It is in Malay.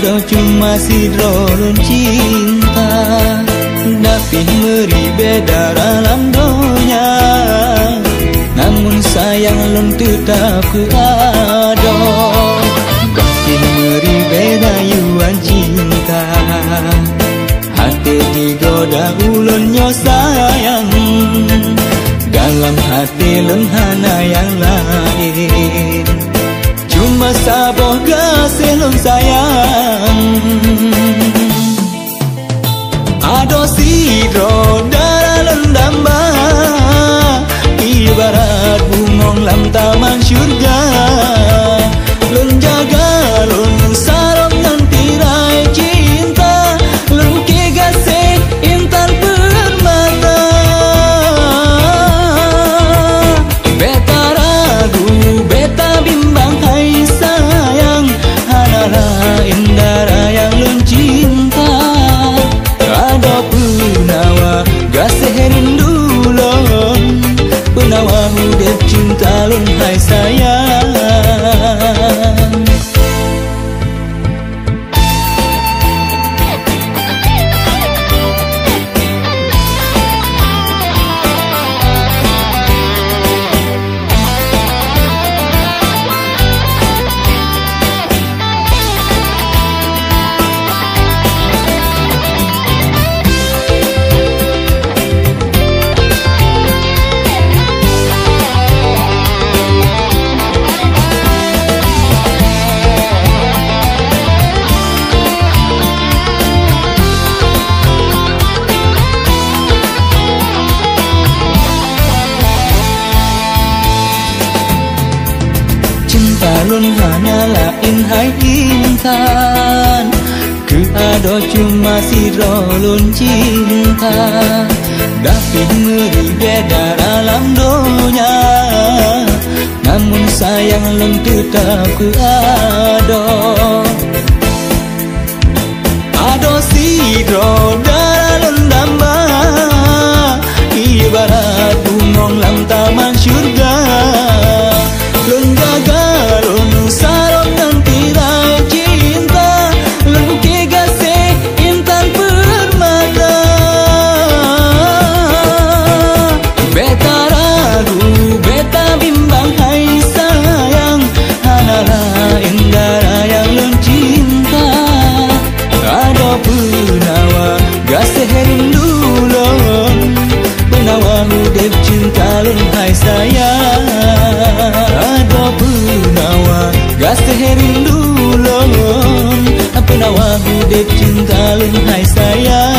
ada cuma si rolon cinta, tapi meri beda dalam dunia. Namun sayang lon tetap ku ada, tapi meri beda yuan cinta. Hati digoda ulunnya sayang, dalam hati lon hana yang lain. Cuma saboh kasih lon sayang. Ado sidro dalam damba, ibarat bungong lam taman syurga. Lon jaga lon sarong nanti rai cinta, lon kegasih intan permata. Beta ragu beta bimbang hai sayang, hanara indara yang lon cinta. Ada penawa gasih rindu lon, penawa udep cinta lon hai sayang. Lon hanyalah inhai intan, ku ada cuma si rolon cinta, tapi ngeri beda dalam dunia. Namun sayang lon tetap ku ada. Ada si dalam damba, ibarat bungong lam taman syurga. Lon jaga lon sarong nanti rai cinta, lon kegasih intan permata. Beta ragu beta bimbang hai sayang, hanara indara yang lon cinta. Ada penawa gasih rindu lon, penawa udep cinta lon hai sayang. Ada penawa gasih rindu lon, penawa udep cinta lon hai sayang.